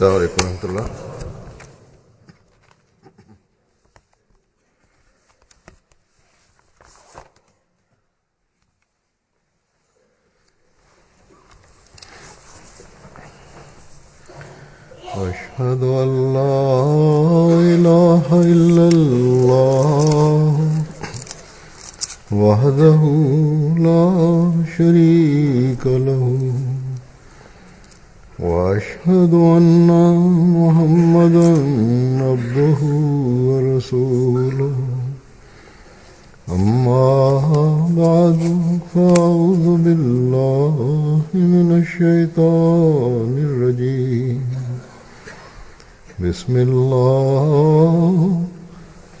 السلام عليكم ورحمة الله. أشهد أن لا إله إلا الله وحده لا شريك له وأشهد أن محمدا عبده ورسوله أما بعد فأعوذ بالله من الشيطان الرجيم بسم الله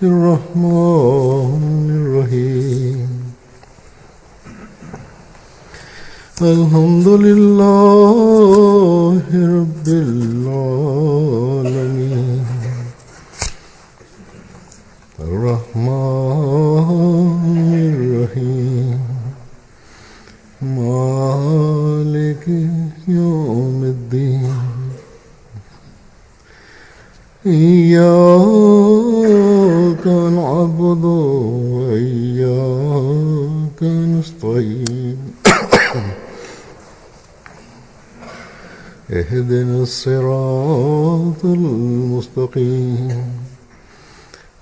الرحمن الرحيم الحمد لله رب العالمين الرحمن الرحيم مالك يوم الدين إياك نعبد وإياك نستعين اهدنا الصراط المستقيم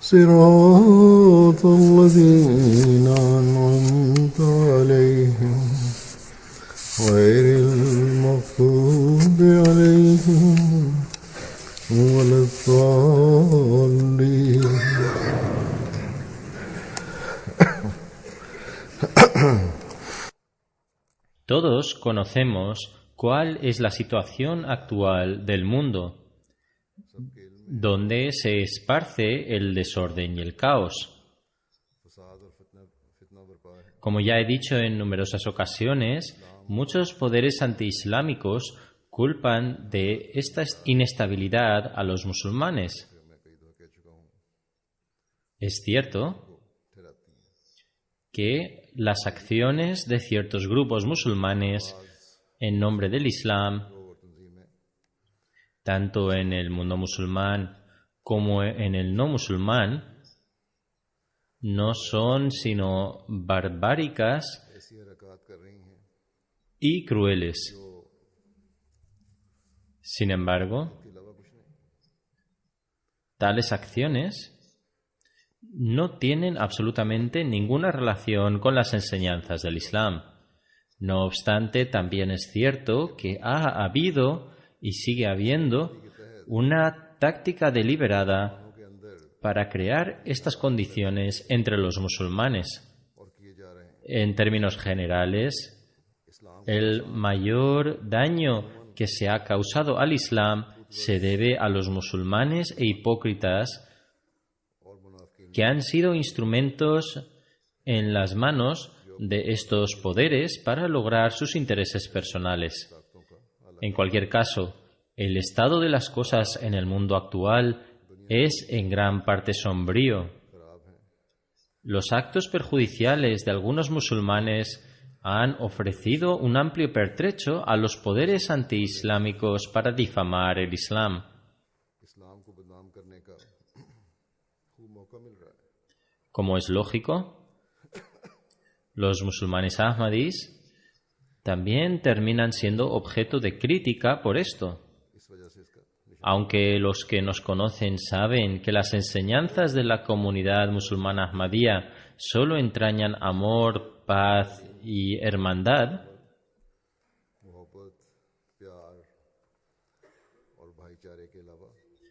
صراط الذين أنعمت عليهم غير المغضوب عليهم ولا الضالين. Todos conocemos cuál es la situación actual del mundo, donde se esparce el desorden y el caos. Como ya he dicho en numerosas ocasiones, muchos poderes antiislámicos culpan de esta inestabilidad a los musulmanes. Es cierto que las acciones de ciertos grupos musulmanes en nombre del Islam, tanto en el mundo musulmán como en el no musulmán, no son sino barbáricas y crueles. Sin embargo, tales acciones no tienen absolutamente ninguna relación con las enseñanzas del Islam. No obstante, también es cierto que ha habido y sigue habiendo una táctica deliberada para crear estas condiciones entre los musulmanes. En términos generales, el mayor daño que se ha causado al Islam se debe a los musulmanes e hipócritas que han sido instrumentos en las manos de estos poderes para lograr sus intereses personales. En cualquier caso, el estado de las cosas en el mundo actual es en gran parte sombrío. Los actos perjudiciales de algunos musulmanes han ofrecido un amplio pertrecho a los poderes antiislámicos para difamar el Islam. Como es lógico, los musulmanes ahmadís también terminan siendo objeto de crítica por esto. Aunque los que nos conocen saben que las enseñanzas de la comunidad musulmana ahmadía solo entrañan amor, paz y hermandad,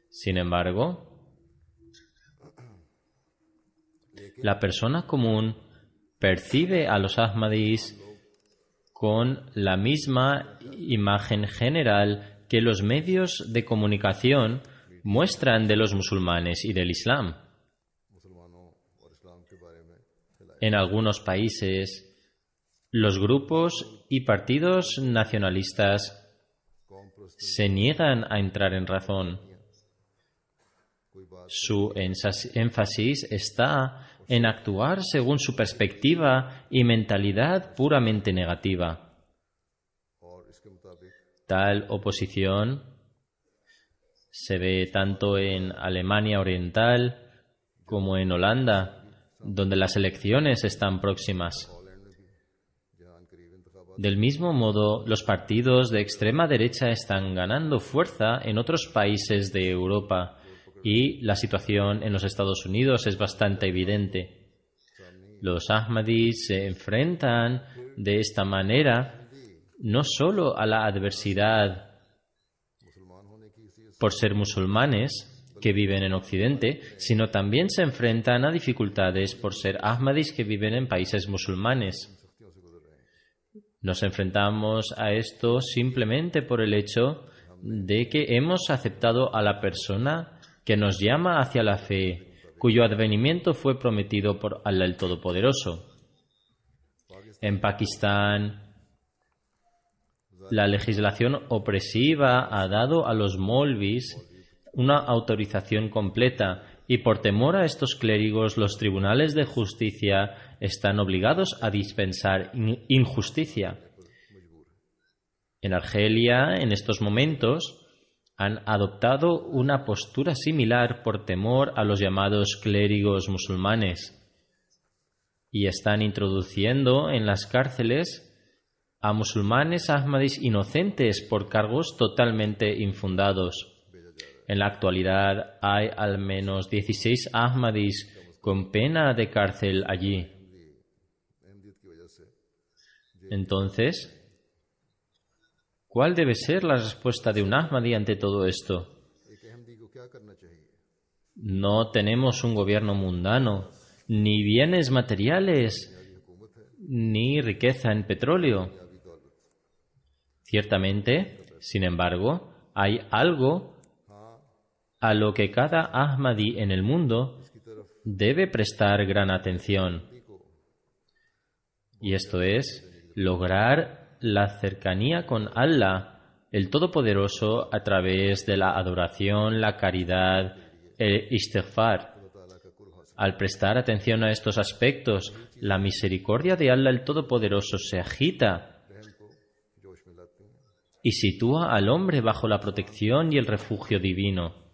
sin embargo, la persona común percibe a los ahmadís con la misma imagen general que los medios de comunicación muestran de los musulmanes y del Islam. En algunos países, los grupos y partidos nacionalistas se niegan a entrar en razón. Su énfasis está en actuar según su perspectiva y mentalidad puramente negativa. Tal oposición Se ve tanto en Alemania Oriental como en Holanda, donde las elecciones están próximas. Del mismo modo, los partidos de extrema derecha están ganando fuerza en otros países de Europa y la situación en los Estados Unidos es bastante evidente. Los Ahmadis se enfrentan de esta manera no solo a la adversidad por ser musulmanes que viven en Occidente, sino también se enfrentan a dificultades por ser Ahmadis que viven en países musulmanes. Nos enfrentamos a esto simplemente por el hecho de que hemos aceptado a la persona que nos llama hacia la fe, cuyo advenimiento fue prometido por Allah el Todopoderoso. En Pakistán, la legislación opresiva ha dado a los molvis una autorización completa y por temor a estos clérigos los tribunales de justicia están obligados a dispensar injusticia. En Argelia, en estos momentos, han adoptado una postura similar por temor a los llamados clérigos musulmanes y están introduciendo en las cárceles a musulmanes ahmadis inocentes por cargos totalmente infundados. En la actualidad hay al menos 16 ahmadis con pena de cárcel allí. Entonces, ¿cuál debe ser la respuesta de un ahmadi ante todo esto? No tenemos un gobierno mundano, ni bienes materiales, ni riqueza en petróleo. Ciertamente, sin embargo, hay algo a lo que cada ahmadi en el mundo debe prestar gran atención. Y esto es lograr la cercanía con Allah, el Todopoderoso, a través de la adoración, la caridad, el istighfar. Al prestar atención a estos aspectos, la misericordia de Allah el Todopoderoso se agita y sitúa al hombre bajo la protección y el refugio divino.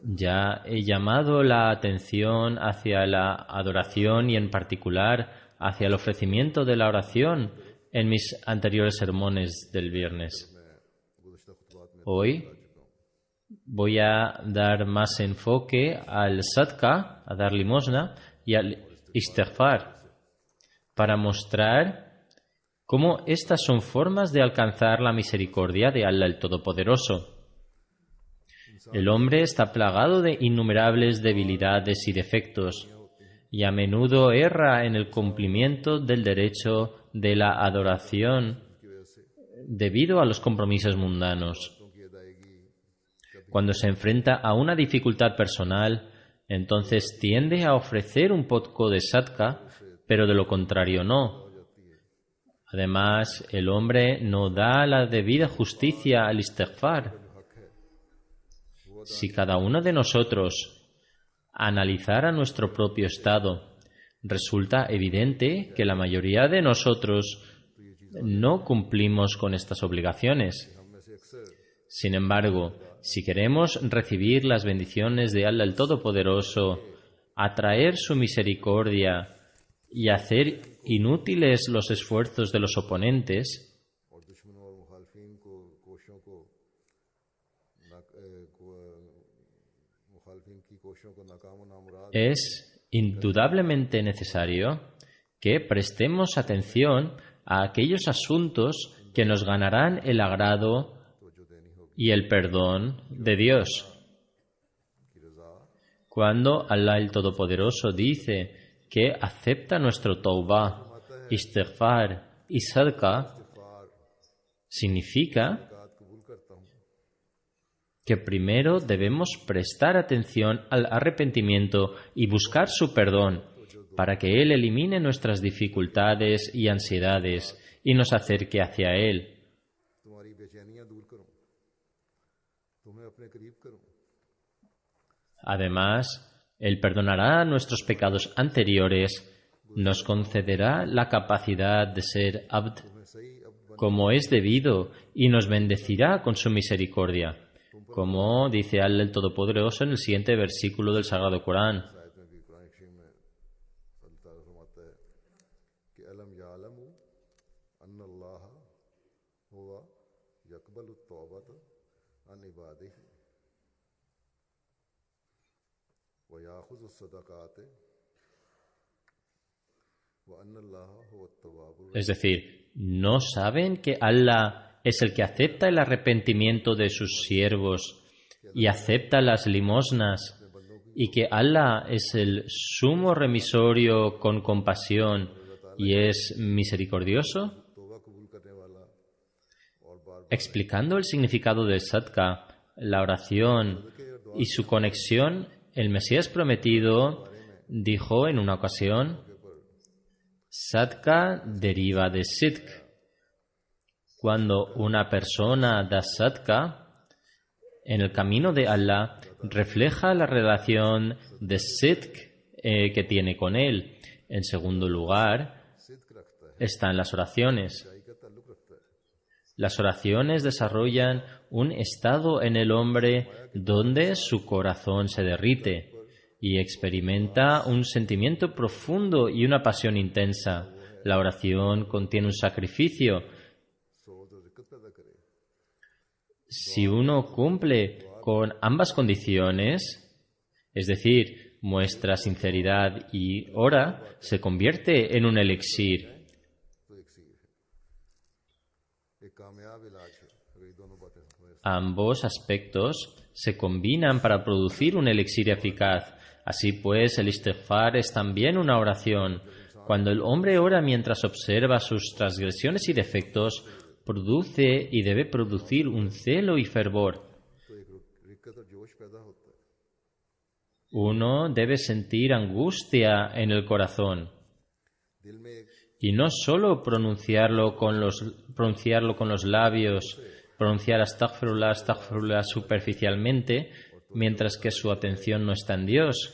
Ya he llamado la atención hacia la adoración y en particular hacia el ofrecimiento de la oración en mis anteriores sermones del viernes. Hoy voy a dar más enfoque al sadqa, a dar limosna, y al istighfar, para mostrar cómo estas son formas de alcanzar la misericordia de Allah el Todopoderoso. El hombre está plagado de innumerables debilidades y defectos, y a menudo erra en el cumplimiento del derecho de la adoración debido a los compromisos mundanos. Cuando se enfrenta a una dificultad personal, entonces tiende a ofrecer un poco de sadqa, pero de lo contrario no. Además, el hombre no da la debida justicia al istighfar. Si cada uno de nosotros analizara nuestro propio estado, resulta evidente que la mayoría de nosotros no cumplimos con estas obligaciones. Sin embargo, si queremos recibir las bendiciones de Allah el Todopoderoso, atraer su misericordia y hacer inútiles los esfuerzos de los oponentes, es indudablemente necesario que prestemos atención a aquellos asuntos que nos ganarán el agrado y el perdón de Dios. Cuando Allah el Todopoderoso dice que acepta nuestro tawbah, istighfar y sadqa, significa que primero debemos prestar atención al arrepentimiento y buscar su perdón para que Él elimine nuestras dificultades y ansiedades y nos acerque hacia Él. Además, Él perdonará nuestros pecados anteriores, nos concederá la capacidad de ser abd como es debido y nos bendecirá con su misericordia. como dice Allah el Todopoderoso en el siguiente versículo del Sagrado Corán. Es decir, ¿no saben que Allah es el que acepta el arrepentimiento de sus siervos y acepta las limosnas, y que Allah es el sumo remisorio con compasión y es misericordioso? Explicando el significado del sadqa, la oración y su conexión, el Mesías prometido dijo en una ocasión: sadqa deriva de sidq. Cuando una persona da sadqa en el camino de Allah, refleja la relación de sidq que tiene con él. En segundo lugar, están las oraciones. Las oraciones desarrollan un estado en el hombre donde su corazón se derrite y experimenta un sentimiento profundo y una pasión intensa. La oración contiene un sacrificio. Si uno cumple con ambas condiciones, es decir, muestra sinceridad y ora, se convierte en un elixir. Ambos aspectos se combinan para producir un elixir eficaz. Así pues, el istighfar es también una oración. Cuando el hombre ora mientras observa sus transgresiones y defectos, produce y debe producir un celo y fervor. Uno debe sentir angustia en el corazón. Y no solo pronunciarlo con los labios, pronunciar astaghfirullah, astaghfirullah superficialmente, mientras que su atención no está en Dios.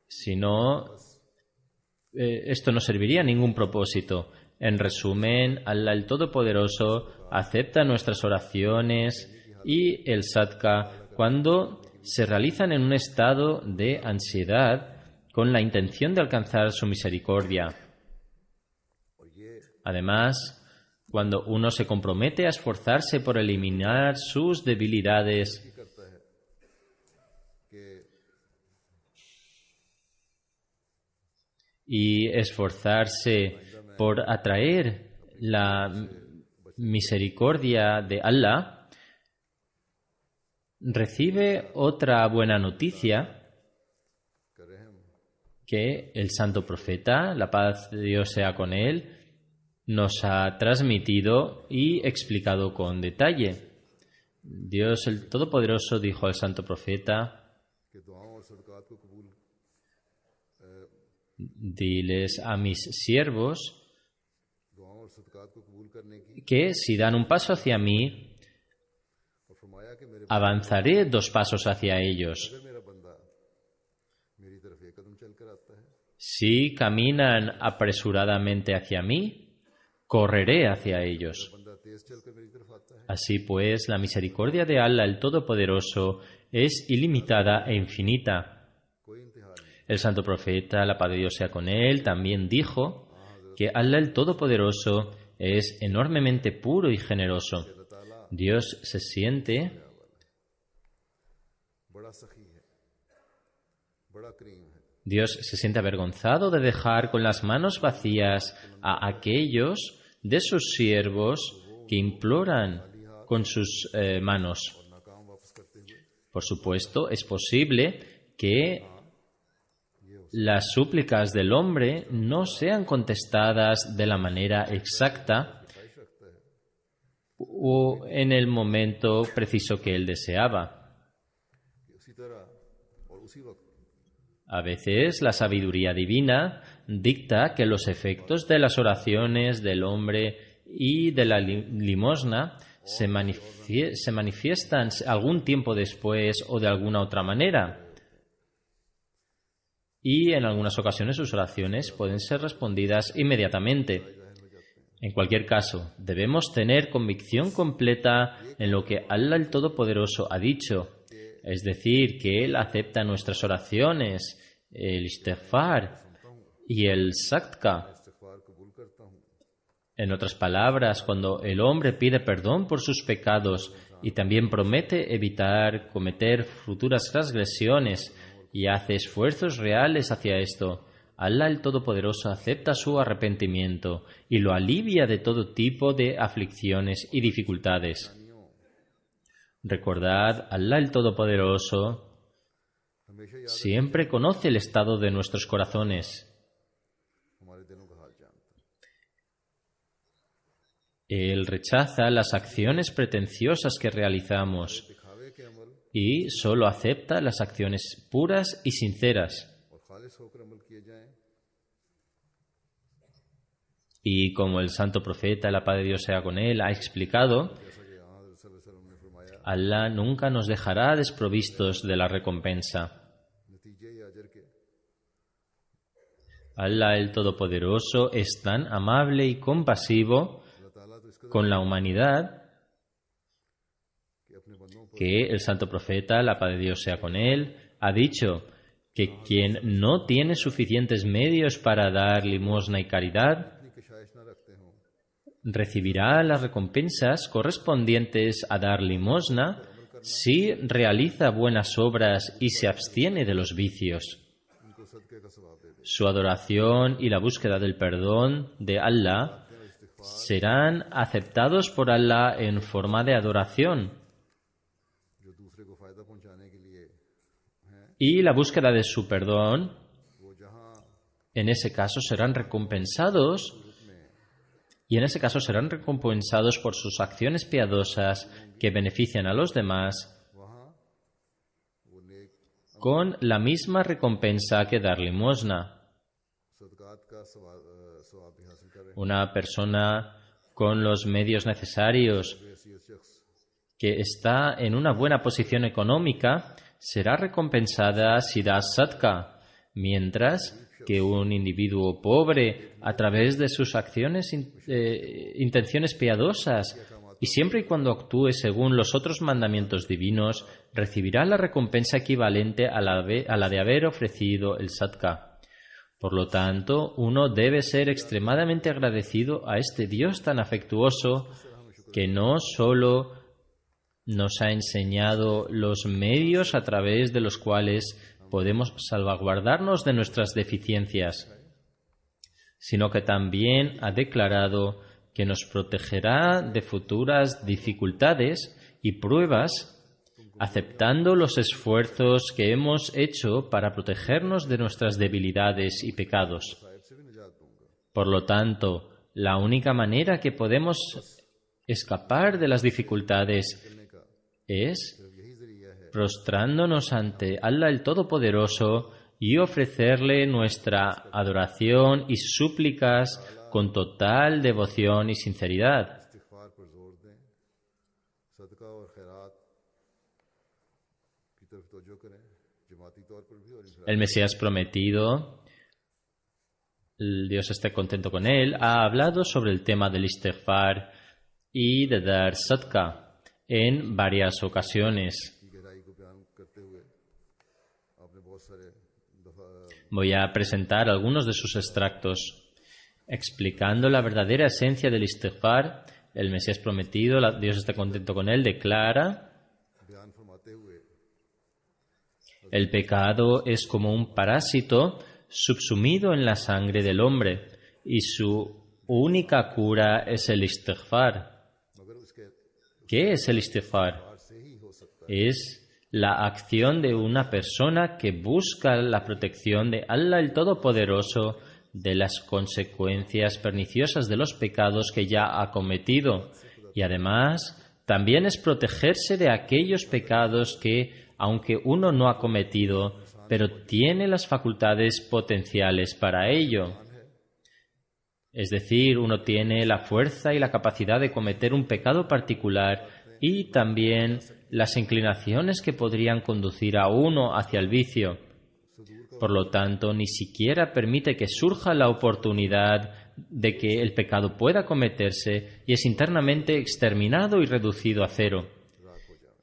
Si no, esto no serviría a ningún propósito. En resumen, Allah el Todopoderoso acepta nuestras oraciones y el sadqa cuando se realizan en un estado de ansiedad con la intención de alcanzar su misericordia. Además, cuando uno se compromete a esforzarse por eliminar sus debilidades y esforzarse por atraer la misericordia de Allah, recibe otra buena noticia que el santo profeta, la paz de Dios sea con él, nos ha transmitido y explicado con detalle. Dios el Todopoderoso dijo al santo profeta: diles a mis siervos que si dan un paso hacia mí, avanzaré 2 pasos hacia ellos. Si caminan apresuradamente hacia mí, correré hacia ellos. Así pues, la misericordia de Allah el Todopoderoso es ilimitada e infinita. El santo profeta, la paz de Dios sea con él, también dijo que Allah el Todopoderoso es enormemente puro y generoso. Dios se siente avergonzado de dejar con las manos vacías a aquellos de sus siervos que imploran con sus manos. Por supuesto, es posible que las súplicas del hombre no sean contestadas de la manera exacta o en el momento preciso que él deseaba. A veces la sabiduría divina dicta que los efectos de las oraciones del hombre y de la limosna se manifiestan algún tiempo después o de alguna otra manera. Y en algunas ocasiones sus oraciones pueden ser respondidas inmediatamente. En cualquier caso, debemos tener convicción completa en lo que Allah el Todopoderoso ha dicho, es decir, que Él acepta nuestras oraciones, el istighfar y el sadqa. En otras palabras, cuando el hombre pide perdón por sus pecados y también promete evitar cometer futuras transgresiones y hace esfuerzos reales hacia esto, Allah el Todopoderoso acepta su arrepentimiento y lo alivia de todo tipo de aflicciones y dificultades. Recordad, Allah el Todopoderoso siempre conoce el estado de nuestros corazones. Él rechaza las acciones pretenciosas que realizamos y solo acepta las acciones puras y sinceras. Y como el santo profeta, la paz de Dios sea con él, ha explicado, Allah nunca nos dejará desprovistos de la recompensa. Allah el Todopoderoso es tan amable y compasivo con la humanidad que el santo profeta, la paz de Dios sea con él, ha dicho que quien no tiene suficientes medios para dar limosna y caridad recibirá las recompensas correspondientes a dar limosna si realiza buenas obras y se abstiene de los vicios. Su adoración y la búsqueda del perdón de Allah serán aceptados por Allah en forma de adoración. Y la búsqueda de su perdón, en ese caso serán recompensados por sus acciones piadosas que benefician a los demás con la misma recompensa que dar limosna. Una persona con los medios necesarios que está en una buena posición económica será recompensada si da sadqa, mientras que un individuo pobre, a través de sus acciones, intenciones piadosas, y siempre y cuando actúe según los otros mandamientos divinos, recibirá la recompensa equivalente a la de haber ofrecido el sadqa. Por lo tanto, uno debe ser extremadamente agradecido a este Dios tan afectuoso que no solo nos ha enseñado los medios a través de los cuales podemos salvaguardarnos de nuestras deficiencias, sino que también ha declarado que nos protegerá de futuras dificultades y pruebas, aceptando los esfuerzos que hemos hecho para protegernos de nuestras debilidades y pecados. Por lo tanto, la única manera que podemos escapar de las dificultades es prostrándonos ante Allah el Todopoderoso y ofrecerle nuestra adoración y súplicas con total devoción y sinceridad. El Mesías prometido, el Dios esté contento con él, ha hablado sobre el tema del istighfar y de dar sadqa en varias ocasiones. Voy a presentar algunos de sus extractos. Explicando la verdadera esencia del istighfar, el Mesías prometido, Dios esté contento con él, declara: el pecado es como un parásito subsumido en la sangre del hombre y su única cura es el istighfar. ¿Qué es el istighfar? Es la acción de una persona que busca la protección de Allah el Todopoderoso de las consecuencias perniciosas de los pecados que ya ha cometido, y además también es protegerse de aquellos pecados que, aunque uno no ha cometido, pero tiene las facultades potenciales para ello. Es decir, uno tiene la fuerza y la capacidad de cometer un pecado particular y también las inclinaciones que podrían conducir a uno hacia el vicio. Por lo tanto, ni siquiera permite que surja la oportunidad de que el pecado pueda cometerse y es internamente exterminado y reducido a cero.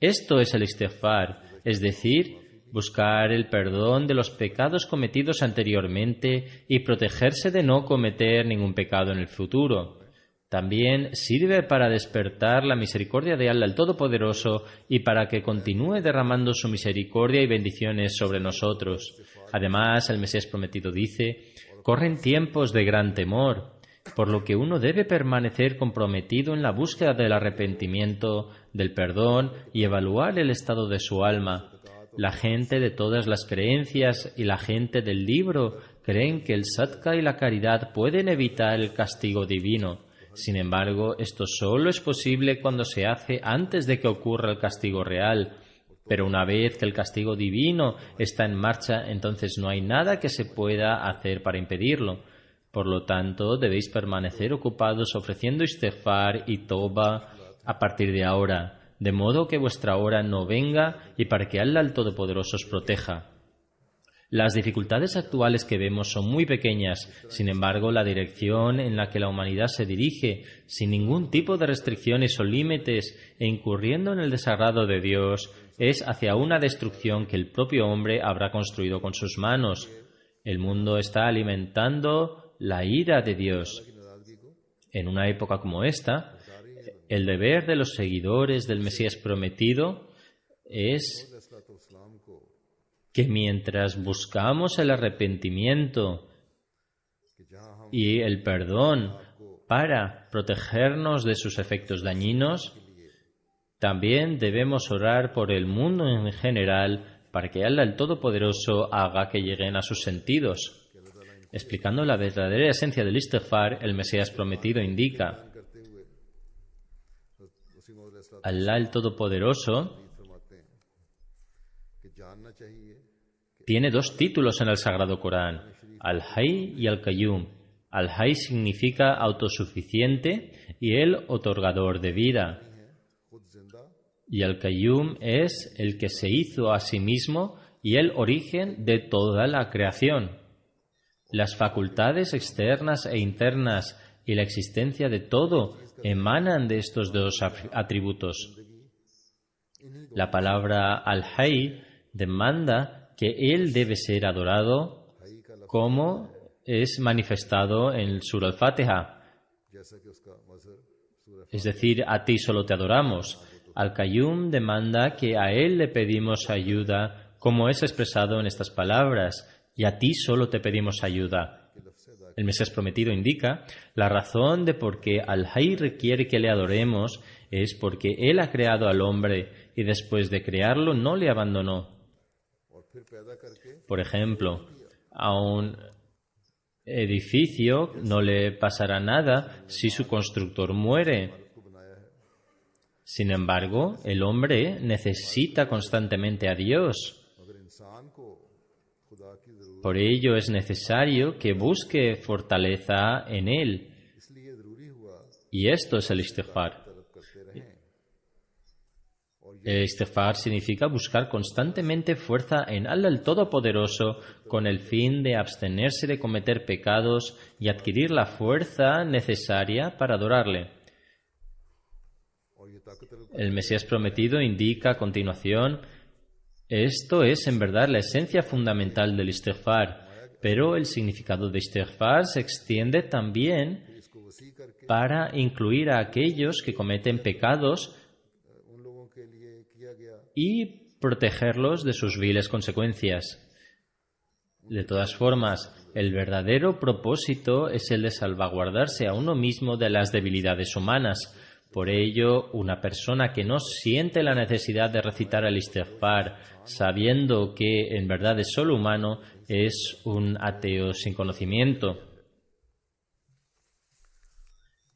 Esto es el istighfar, es decir, buscar el perdón de los pecados cometidos anteriormente y protegerse de no cometer ningún pecado en el futuro. También sirve para despertar la misericordia de Allah el Todopoderoso y para que continúe derramando su misericordia y bendiciones sobre nosotros. Además, el Mesías prometido dice: corren tiempos de gran temor, por lo que uno debe permanecer comprometido en la búsqueda del arrepentimiento, del perdón y evaluar el estado de su alma. La gente de todas las creencias y la gente del libro creen que el sadqa y la caridad pueden evitar el castigo divino. Sin embargo, esto solo es posible cuando se hace antes de que ocurra el castigo real. Pero una vez que el castigo divino está en marcha, entonces no hay nada que se pueda hacer para impedirlo. Por lo tanto, debéis permanecer ocupados ofreciendo istighfar y toba a partir de ahora, de modo que vuestra hora no venga y para que Allah el Todopoderoso os proteja. Las dificultades actuales que vemos son muy pequeñas, sin embargo, la dirección en la que la humanidad se dirige, sin ningún tipo de restricciones o límites e incurriendo en el desagrado de Dios, es hacia una destrucción que el propio hombre habrá construido con sus manos. El mundo está alimentando la ira de Dios. En una época como esta, el deber de los seguidores del Mesías prometido es que mientras buscamos el arrepentimiento y el perdón para protegernos de sus efectos dañinos, también debemos orar por el mundo en general para que Allah el Todopoderoso haga que lleguen a sus sentidos. Explicando la verdadera esencia del istighfar, el Mesías prometido indica: Allah el Todopoderoso tiene dos títulos en el Sagrado Corán, Al-Hayy y Al-Qayyum. Al-Hayy significa autosuficiente y el otorgador de vida. Y Al-Qayyum es el que se hizo a sí mismo y el origen de toda la creación. Las facultades externas e internas y la existencia de todo emanan de estos dos atributos. La palabra Al-Hayy demanda que Él debe ser adorado como es manifestado en Surah Al-Fatiha. Es decir, a ti solo te adoramos. Al-Qayyum demanda que a Él le pedimos ayuda como es expresado en estas palabras, y a ti solo te pedimos ayuda. El Mesías prometido indica: la razón de por qué Al-Hayy requiere que le adoremos es porque Él ha creado al hombre y después de crearlo no le abandonó. Por ejemplo, a un edificio no le pasará nada si su constructor muere. Sin embargo, el hombre necesita constantemente a Dios. Por ello es necesario que busque fortaleza en Él. Y esto es el istighfar. El istighfar significa buscar constantemente fuerza en Allah el Todopoderoso con el fin de abstenerse de cometer pecados y adquirir la fuerza necesaria para adorarle. El Mesías prometido indica a continuación: esto es en verdad la esencia fundamental del istighfar, pero el significado de istighfar se extiende también para incluir a aquellos que cometen pecados y protegerlos de sus viles consecuencias. De todas formas, el verdadero propósito es el de salvaguardarse a uno mismo de las debilidades humanas. Por ello, una persona que no siente la necesidad de recitar el istighfar, sabiendo que en verdad es solo humano, es un ateo sin conocimiento.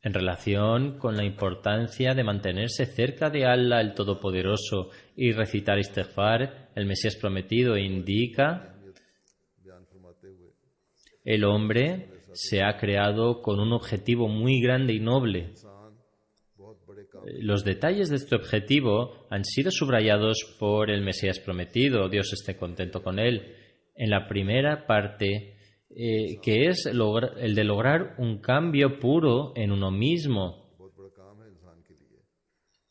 En relación con la importancia de mantenerse cerca de Allah el Todopoderoso y recitar istighfar, el Mesías prometido indica: el hombre se ha creado con un objetivo muy grande y noble. Los detalles de este objetivo han sido subrayados por el Mesías prometido, Dios esté contento con él. En la primera parte que es el de lograr un cambio puro en uno mismo.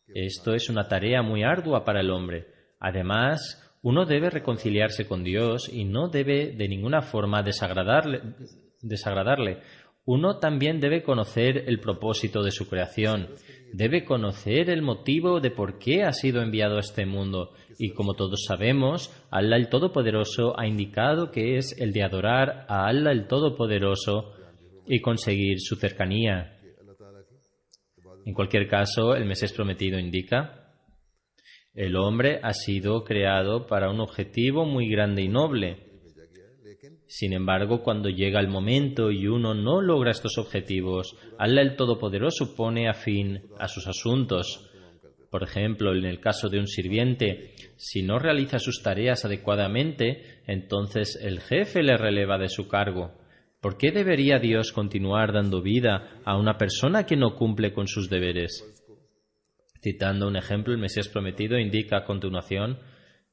Esto es una tarea muy ardua para el hombre. Además, uno debe reconciliarse con Dios y no debe de ninguna forma desagradarle. Uno también debe conocer el propósito de su creación. Debe conocer el motivo de por qué ha sido enviado a este mundo. Y como todos sabemos, Allah el Todopoderoso ha indicado que es el de adorar a Allah el Todopoderoso y conseguir su cercanía. En cualquier caso, el Mesías prometido indica: el hombre ha sido creado para un objetivo muy grande y noble. Sin embargo, cuando llega el momento y uno no logra estos objetivos, Allah el Todopoderoso pone a fin a sus asuntos. Por ejemplo, en el caso de un sirviente, si no realiza sus tareas adecuadamente, entonces el jefe le releva de su cargo. ¿Por qué debería Dios continuar dando vida a una persona que no cumple con sus deberes? Citando un ejemplo, el Mesías prometido indica a continuación: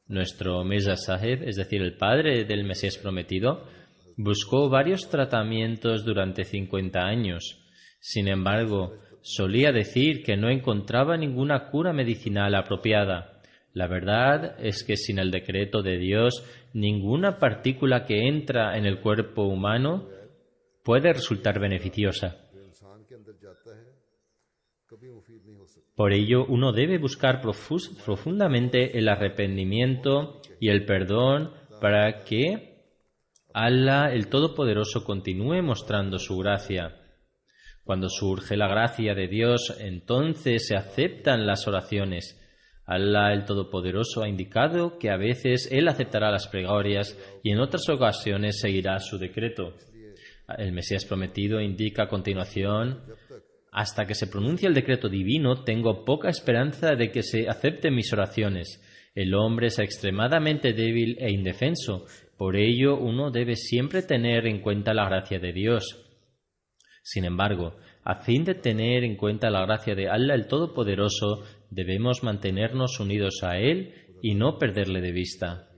nuestro Mirza Sahib, es decir, el padre del Mesías prometido, buscó varios tratamientos durante 50 años. Sin embargo, solía decir que no encontraba ninguna cura medicinal apropiada. La verdad es que sin el decreto de Dios, ninguna partícula que entra en el cuerpo humano puede resultar beneficiosa. Por ello, uno debe buscar profundamente el arrepentimiento y el perdón para que Allah, el Todopoderoso, continúe mostrando su gracia. Cuando surge la gracia de Dios, entonces se aceptan las oraciones. Allah, el Todopoderoso, ha indicado que a veces Él aceptará las plegarias y en otras ocasiones seguirá su decreto. El Mesías prometido indica a continuación: hasta que se pronuncie el decreto divino, tengo poca esperanza de que se acepten mis oraciones. El hombre es extremadamente débil e indefenso. Por ello, uno debe siempre tener en cuenta la gracia de Dios. Sin embargo, a fin de tener en cuenta la gracia de Allah el Todopoderoso, debemos mantenernos unidos a Él y no perderle de vista.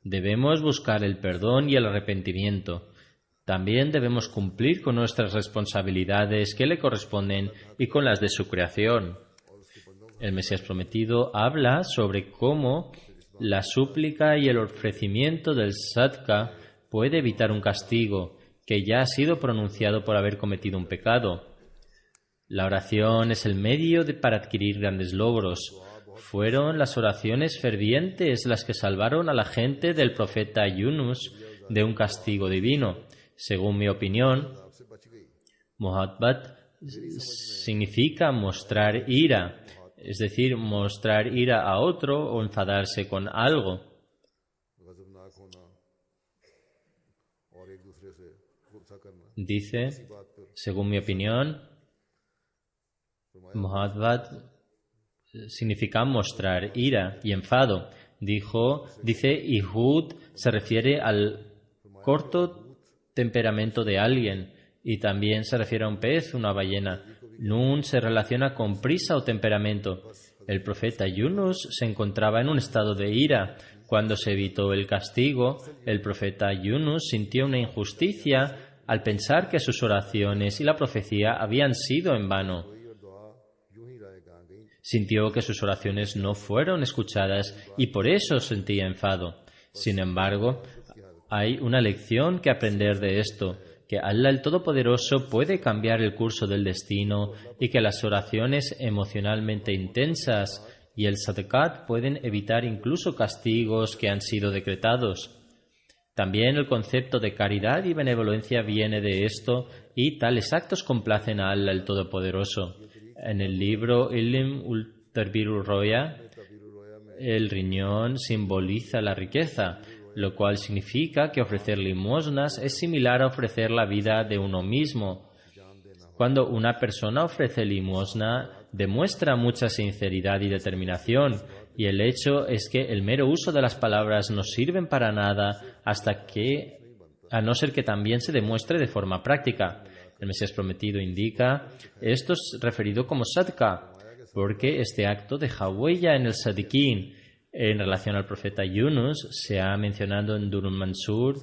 Debemos buscar el perdón y el arrepentimiento. También debemos cumplir con nuestras responsabilidades que le corresponden y con las de su creación. El Mesías prometido habla sobre cómo la súplica y el ofrecimiento del sadqa puede evitar un castigo que ya ha sido pronunciado por haber cometido un pecado. La oración es el medio para adquirir grandes logros. Fueron las oraciones fervientes las que salvaron a la gente del profeta Yunus de un castigo divino. Según mi opinión, Muhabbat significa mostrar ira, es decir, mostrar ira a otro o enfadarse con algo. Dice, según mi opinión, Muhabbat significa mostrar ira y enfado. Dice, Ihud se refiere al corto temperamento de alguien y también se refiere a un pez, una ballena. Nun se relaciona con prisa o temperamento. El profeta Yunus se encontraba en un estado de ira. Cuando se evitó el castigo, el profeta Yunus sintió una injusticia al pensar que sus oraciones y la profecía habían sido en vano. Sintió que sus oraciones no fueron escuchadas y por eso sentía enfado. Sin embargo, hay una lección que aprender de esto, que Allah el Todopoderoso puede cambiar el curso del destino y que las oraciones emocionalmente intensas y el sadaqat pueden evitar incluso castigos que han sido decretados. También el concepto de caridad y benevolencia viene de esto y tales actos complacen a Allah el Todopoderoso. En el libro Ilm ul-Tarbirul Roya, el riñón simboliza la riqueza, lo cual significa que ofrecer limosnas es similar a ofrecer la vida de uno mismo. Cuando una persona ofrece limosna, demuestra mucha sinceridad y determinación, y el hecho es que el mero uso de las palabras no sirven para nada a no ser que también se demuestre de forma práctica. El Mesías prometido indica, esto es referido como sadqa, porque este acto deja huella en el sadiquín. En relación al profeta Yunus, se ha mencionado en Durul Mansur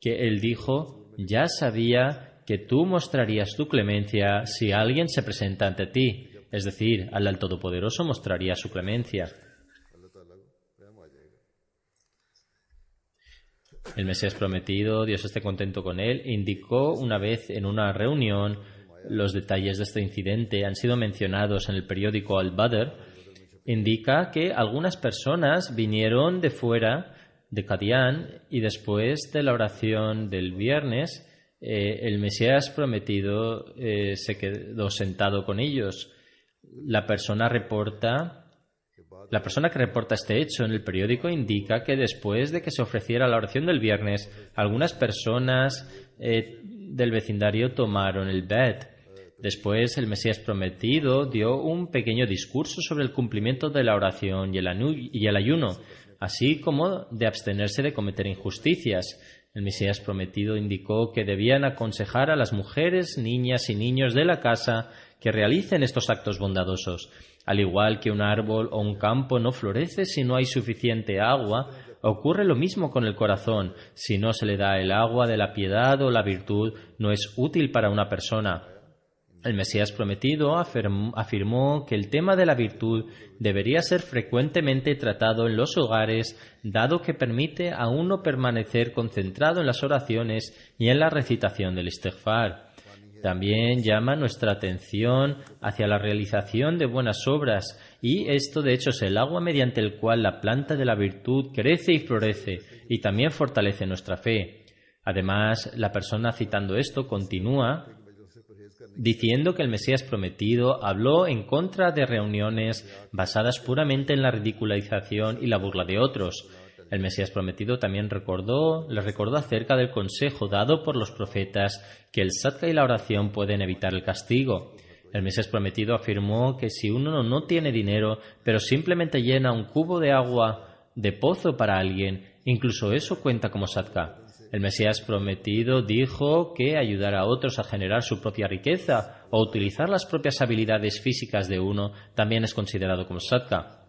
que él dijo: «Ya sabía que tú mostrarías tu clemencia si alguien se presenta ante ti». Es decir, Allah el Todopoderoso mostraría su clemencia. El Mesías prometido, Dios esté contento con él, indicó una vez en una reunión: los detalles de este incidente han sido mencionados en el periódico Al-Badr. Indica que algunas personas vinieron de fuera de Qadian y después de la oración del viernes el Mesías prometido se quedó sentado con ellos. La persona que reporta este hecho en el periódico indica que después de que se ofreciera la oración del viernes, algunas personas del vecindario tomaron el bet. Después el Mesías prometido dio un pequeño discurso sobre el cumplimiento de la oración y el ayuno, así como de abstenerse de cometer injusticias. El Mesías prometido indicó que debían aconsejar a las mujeres, niñas y niños de la casa que realicen estos actos bondadosos. Al igual que un árbol o un campo no florece si no hay suficiente agua, ocurre lo mismo con el corazón. Si no se le da el agua de la piedad o la virtud, no es útil para una persona. El Mesías prometido afirmó que el tema de la virtud debería ser frecuentemente tratado en los hogares, dado que permite a uno permanecer concentrado en las oraciones y en la recitación del istighfar. También llama nuestra atención hacia la realización de buenas obras, y esto de hecho es el agua mediante el cual la planta de la virtud crece y florece, y también fortalece nuestra fe. Además, la persona citando esto continúa diciendo que el Mesías prometido habló en contra de reuniones basadas puramente en la ridiculización y la burla de otros. El Mesías prometido también les recordó acerca del consejo dado por los profetas que el sadqa y la oración pueden evitar el castigo. El Mesías prometido afirmó que si uno no tiene dinero, pero simplemente llena un cubo de agua de pozo para alguien, incluso eso cuenta como sadqa. El Mesías prometido dijo que ayudar a otros a generar su propia riqueza o utilizar las propias habilidades físicas de uno también es considerado como sadqa.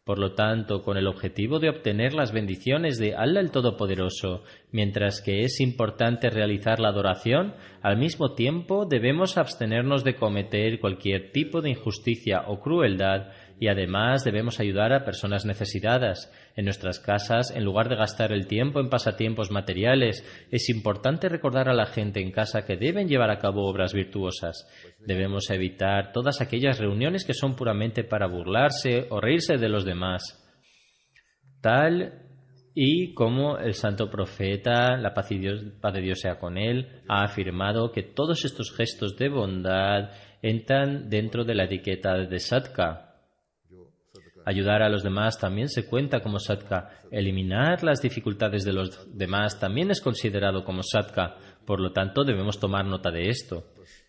Por lo tanto, con el objetivo de obtener las bendiciones de Allah el Todopoderoso, mientras que es importante realizar la adoración, al mismo tiempo debemos abstenernos de cometer cualquier tipo de injusticia o crueldad, y además debemos ayudar a personas necesitadas. En nuestras casas, en lugar de gastar el tiempo en pasatiempos materiales, es importante recordar a la gente en casa que deben llevar a cabo obras virtuosas. Debemos evitar todas aquellas reuniones que son puramente para burlarse o reírse de los demás. Tal y como el santo profeta, la paz de Dios sea con él, ha afirmado que todos estos gestos de bondad entran dentro de la etiqueta de sadqa. Ayudar a los demás también se cuenta como sadqa. Eliminar las dificultades de los demás también es considerado como sadqa. Por lo tanto, debemos tomar nota de esto.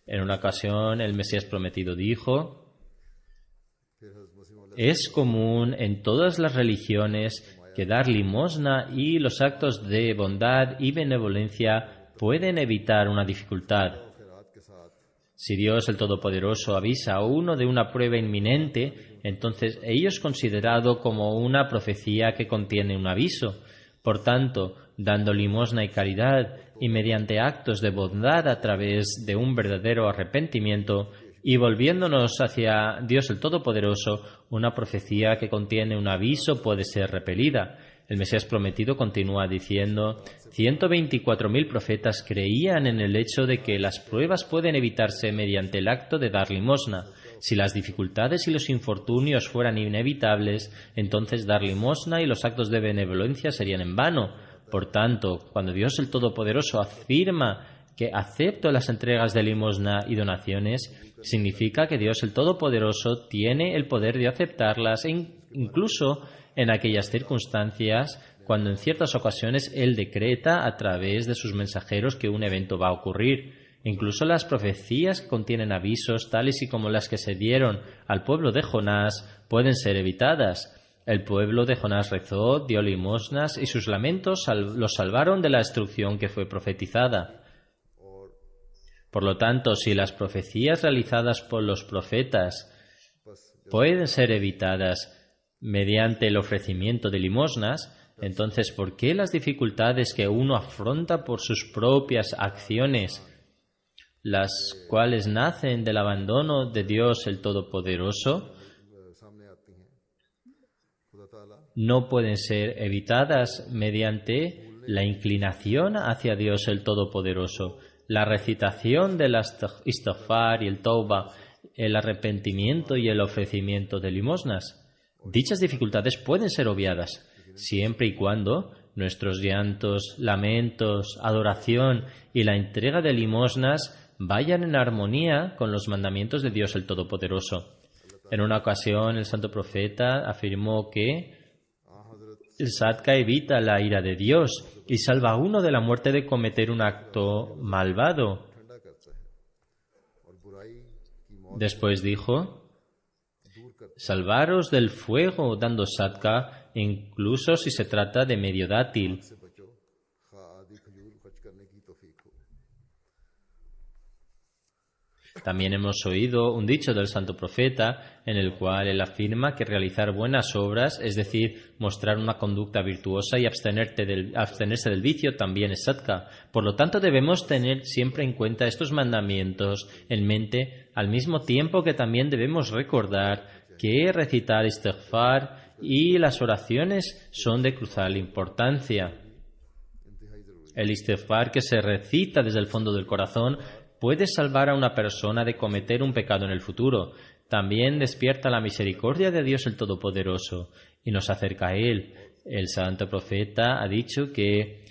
En una ocasión, el Mesías prometido dijo: es común en todas las religiones que dar limosna y los actos de bondad y benevolencia pueden evitar una dificultad. Si Dios el Todopoderoso avisa a uno de una prueba inminente, entonces ello es considerado como una profecía que contiene un aviso. Por tanto, dando limosna y caridad y mediante actos de bondad a través de un verdadero arrepentimiento y volviéndonos hacia Dios el Todopoderoso, una profecía que contiene un aviso puede ser repelida. El Mesías prometido continúa diciendo: 124.000 profetas creían en el hecho de que las pruebas pueden evitarse mediante el acto de dar limosna. Si las dificultades y los infortunios fueran inevitables, entonces dar limosna y los actos de benevolencia serían en vano. Por tanto, cuando Dios el Todopoderoso afirma que acepto las entregas de limosna y donaciones, significa que Dios el Todopoderoso tiene el poder de aceptarlas incluso en aquellas circunstancias cuando en ciertas ocasiones Él decreta a través de sus mensajeros que un evento va a ocurrir. Incluso las profecías que contienen avisos, tales y como las que se dieron al pueblo de Jonás, pueden ser evitadas. El pueblo de Jonás rezó, dio limosnas y sus lamentos los salvaron de la destrucción que fue profetizada. Por lo tanto, si las profecías realizadas por los profetas pueden ser evitadas mediante el ofrecimiento de limosnas, Entonces, ¿por qué las dificultades que uno afronta por sus propias acciones, las cuales nacen del abandono de Dios el Todopoderoso, no pueden ser evitadas mediante la inclinación hacia Dios el Todopoderoso, la recitación del istighfar y el tauba, el arrepentimiento y el ofrecimiento de limosnas? Dichas dificultades pueden ser obviadas, siempre y cuando nuestros llantos, lamentos, adoración y la entrega de limosnas vayan en armonía con los mandamientos de Dios el Todopoderoso. En una ocasión, el santo profeta afirmó que el sadka evita la ira de Dios y salva a uno de la muerte de cometer un acto malvado. Después dijo: salvaros del fuego dando sadka, incluso si se trata de medio dátil. También hemos oído un dicho del santo profeta en el cual él afirma que realizar buenas obras, es decir, mostrar una conducta virtuosa y abstenerse del vicio, también es sadka. Por lo tanto, debemos tener siempre en cuenta estos mandamientos en mente, al mismo tiempo que también debemos recordar que recitar istighfar y las oraciones son de crucial importancia. El istighfar que se recita desde el fondo del corazón puede salvar a una persona de cometer un pecado en el futuro. También despierta la misericordia de Dios el Todopoderoso y nos acerca a Él. El santo profeta ha dicho que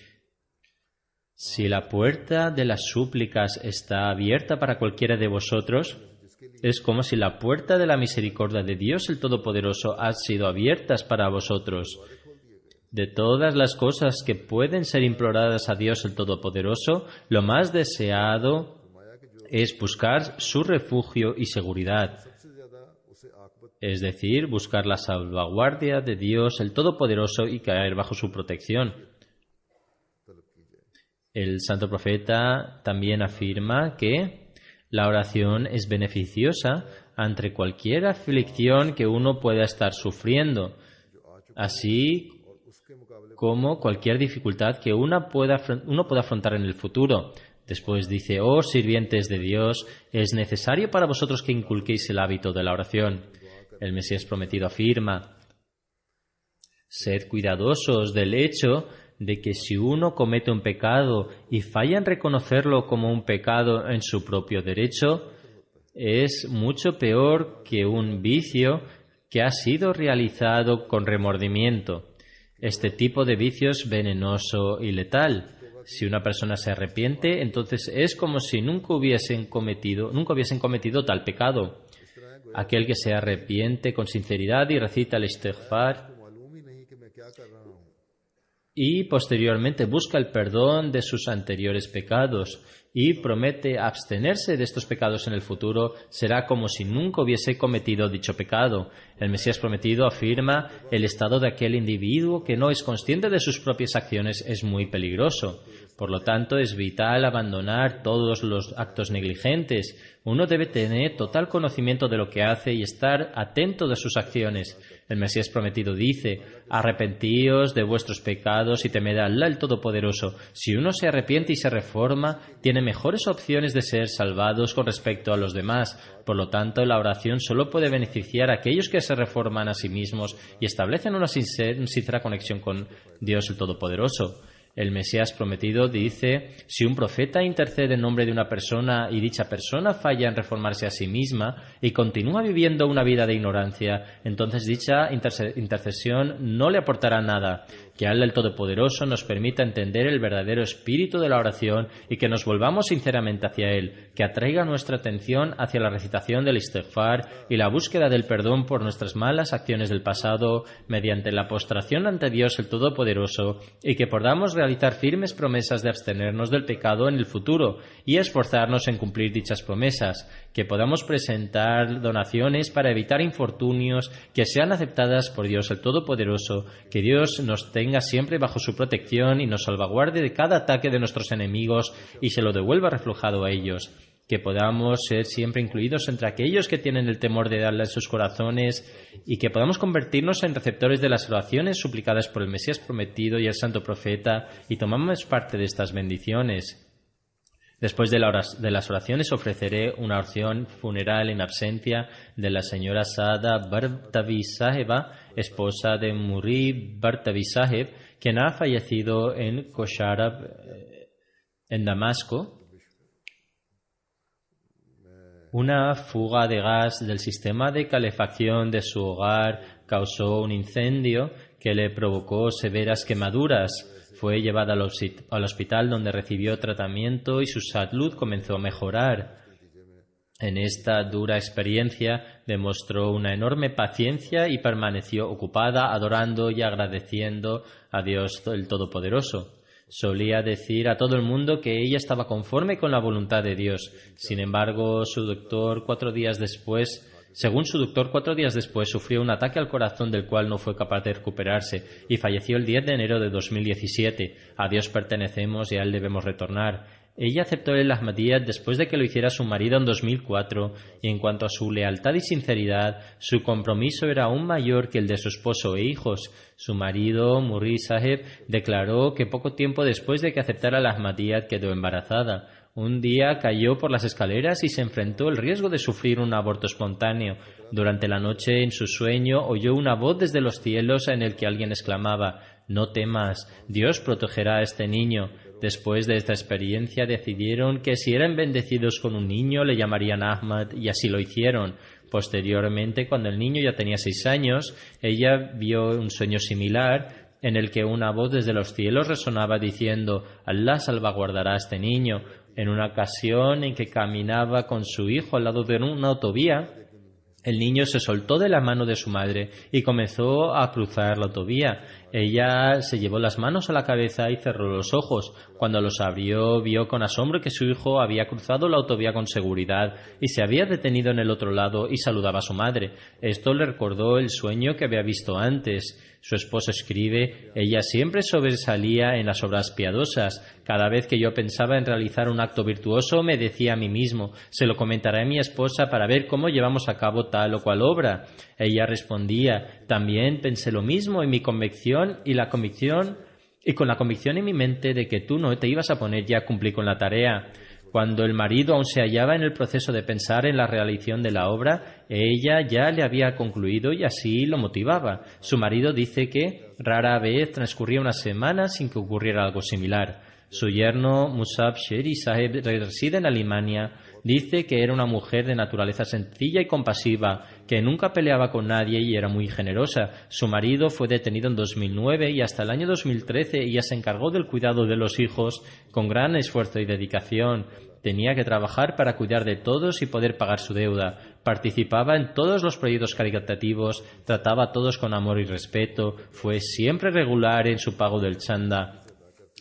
si la puerta de las súplicas está abierta para cualquiera de vosotros, es como si la puerta de la misericordia de Dios el Todopoderoso ha sido abiertas para vosotros. De todas las cosas que pueden ser imploradas a Dios el Todopoderoso, lo más deseado es buscar su refugio y seguridad, es decir, buscar la salvaguardia de Dios el Todopoderoso y caer bajo su protección. El santo profeta también afirma que la oración es beneficiosa ante cualquier aflicción que uno pueda estar sufriendo, así como cualquier dificultad que uno pueda afrontar en el futuro. Después dice: oh sirvientes de Dios, es necesario para vosotros que inculquéis el hábito de la oración. El Mesías prometido afirma: sed cuidadosos del hecho de que si uno comete un pecado y falla en reconocerlo como un pecado en su propio derecho, es mucho peor que un vicio que ha sido realizado con remordimiento. Este tipo de vicio es venenoso y letal. Si una persona se arrepiente, entonces es como si nunca hubiesen cometido tal pecado. Aquel que se arrepiente con sinceridad y recita el istighfar y posteriormente busca el perdón de sus anteriores pecados y promete abstenerse de estos pecados en el futuro, será como si nunca hubiese cometido dicho pecado. El Mesías prometido afirma: el estado de aquel individuo que no es consciente de sus propias acciones es muy peligroso. Por lo tanto, es vital abandonar todos los actos negligentes. Uno debe tener total conocimiento de lo que hace y estar atento de sus acciones. El Mesías prometido dice: arrepentíos de vuestros pecados y temed a Allah el Todopoderoso. Si uno se arrepiente y se reforma, tiene mejores opciones de ser salvados con respecto a los demás. Por lo tanto, la oración solo puede beneficiar a aquellos que se reforman a sí mismos y establecen una sincera conexión con Dios el Todopoderoso. El Mesías prometido dice: si un profeta intercede en nombre de una persona y dicha persona falla en reformarse a sí misma y continúa viviendo una vida de ignorancia, entonces dicha intercesión no le aportará nada. Que Allah el Todopoderoso nos permita entender el verdadero espíritu de la oración y que nos volvamos sinceramente hacia Él, que atraiga nuestra atención hacia la recitación del istighfar y la búsqueda del perdón por nuestras malas acciones del pasado mediante la postración ante Dios el Todopoderoso, y que podamos realizar firmes promesas de abstenernos del pecado en el futuro y esforzarnos en cumplir dichas promesas, que podamos presentar donaciones para evitar infortunios que sean aceptadas por Dios el Todopoderoso, que Dios nos tenga siempre bajo su protección y nos salvaguarde de cada ataque de nuestros enemigos y se lo devuelva reflejado a ellos. que podamos ser siempre incluidos entre aquellos que tienen el temor de Allah en sus corazones y que podamos convertirnos en receptores de las oraciones suplicadas por el Mesías prometido y el Santo Profeta y tomamos parte de estas bendiciones. Después de las oraciones ofreceré una oración funeral en absencia de la señora Saada Bartavi Saheba, esposa de Muri Bartavi Saheb, quien ha fallecido en Kosharab, en Damasco. Una fuga de gas del sistema de calefacción de su hogar causó un incendio que le provocó severas quemaduras. Fue llevada al hospital donde recibió tratamiento y su salud comenzó a mejorar. En esta dura experiencia demostró una enorme paciencia y permaneció ocupada adorando y agradeciendo a Dios el Todopoderoso. Solía decir a todo el mundo que ella estaba conforme con la voluntad de Dios. Sin embargo, según su doctor, 4 días después sufrió un ataque al corazón del cual no fue capaz de recuperarse y falleció el 10 de enero de 2017. A Dios pertenecemos y a Él debemos retornar. Ella aceptó el Ahmadiyyat después de que lo hiciera su marido en 2004 y en cuanto a su lealtad y sinceridad, su compromiso era aún mayor que el de su esposo e hijos. Su marido, Muri Saheb, declaró que poco tiempo después de que aceptara el Ahmadiyyat quedó embarazada. Un día cayó por las escaleras y se enfrentó al riesgo de sufrir un aborto espontáneo. Durante la noche, en su sueño, oyó una voz desde los cielos en el que alguien exclamaba: «No temas, Dios protegerá a este niño». Después de esta experiencia decidieron que si eran bendecidos con un niño le llamarían Ahmad y así lo hicieron. Posteriormente, cuando el niño ya tenía 6 años, ella vio un sueño similar en el que una voz desde los cielos resonaba diciendo: «Allah salvaguardará a este niño». En una ocasión en que caminaba con su hijo al lado de una autovía, el niño se soltó de la mano de su madre y comenzó a cruzar la autovía. Ella se llevó las manos a la cabeza y cerró los ojos. Cuando los abrió, vio con asombro que su hijo había cruzado la autovía con seguridad y se había detenido en el otro lado y saludaba a su madre. Esto le recordó el sueño que había visto antes. Su esposo escribe: «Ella siempre sobresalía en las obras piadosas. Cada vez que yo pensaba en realizar un acto virtuoso, me decía a mí mismo: se lo comentaré a mi esposa para ver cómo llevamos a cabo tal o cual obra». Ella respondía: «También pensé lo mismo en mi convicción y con la convicción en mi mente de que tú no te ibas a poner ya a cumplir con la tarea». Cuando el marido aún se hallaba en el proceso de pensar en la realización de la obra, ella ya le había concluido y así lo motivaba. Su marido dice que rara vez transcurría una semana sin que ocurriera algo similar. Su yerno, Musab Sheri Saheb, reside en Alemania. Dice que era una mujer de naturaleza sencilla y compasiva, que nunca peleaba con nadie y era muy generosa. Su marido fue detenido en 2009 y hasta el año 2013 ella se encargó del cuidado de los hijos con gran esfuerzo y dedicación. Tenía que trabajar para cuidar de todos y poder pagar su deuda. Participaba en todos los proyectos caritativos, trataba a todos con amor y respeto, fue siempre regular en su pago del chanda.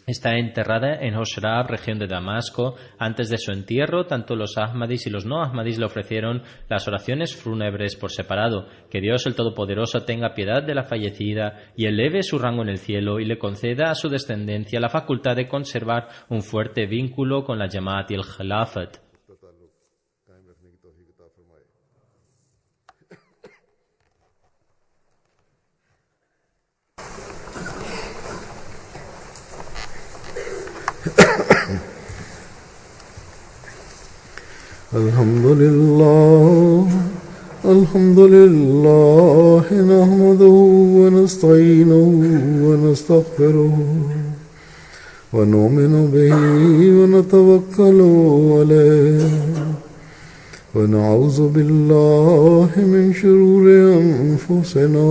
Está enterrada en Hoshrab, región de Damasco. Antes de su entierro, tanto los Ahmadis y los no Ahmadis le ofrecieron las oraciones fúnebres por separado. Que Dios el Todopoderoso tenga piedad de la fallecida y eleve su rango en el cielo y le conceda a su descendencia la facultad de conservar un fuerte vínculo con la Jamaat y el Khilafat. الحمد لله نحمده ونستعينه ونستغفره ونؤمن به ونتوكل عليه ونعوذ بالله من شرور أنفسنا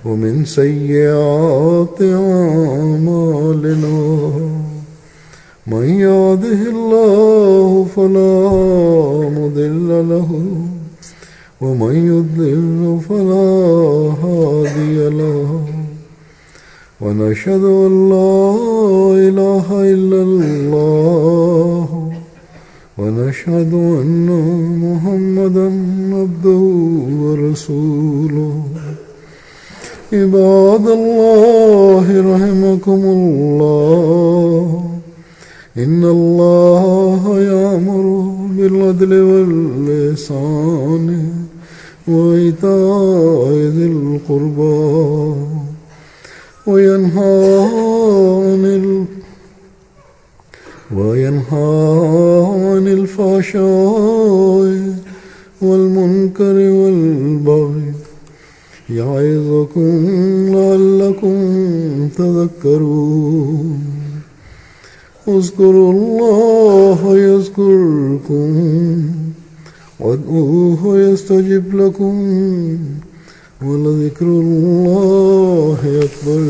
ومن سيئات أعمالنا من يهده الله فلا مضل له ومن يضلل فلا هادي له ونشهد أن لا إله إلا الله ونشهد أن محمدا عبده ورسوله عباد الله رحمكم الله إن الله يأمر بالعدل والإحسان وإيتاء ذي القربى وينهى عن الفحشاء والمنكر والبغي يعظكم لعلكم تذكرون اذكروا الله يذكركم وادعوه يستجب لكم ولذكر الله أكبر.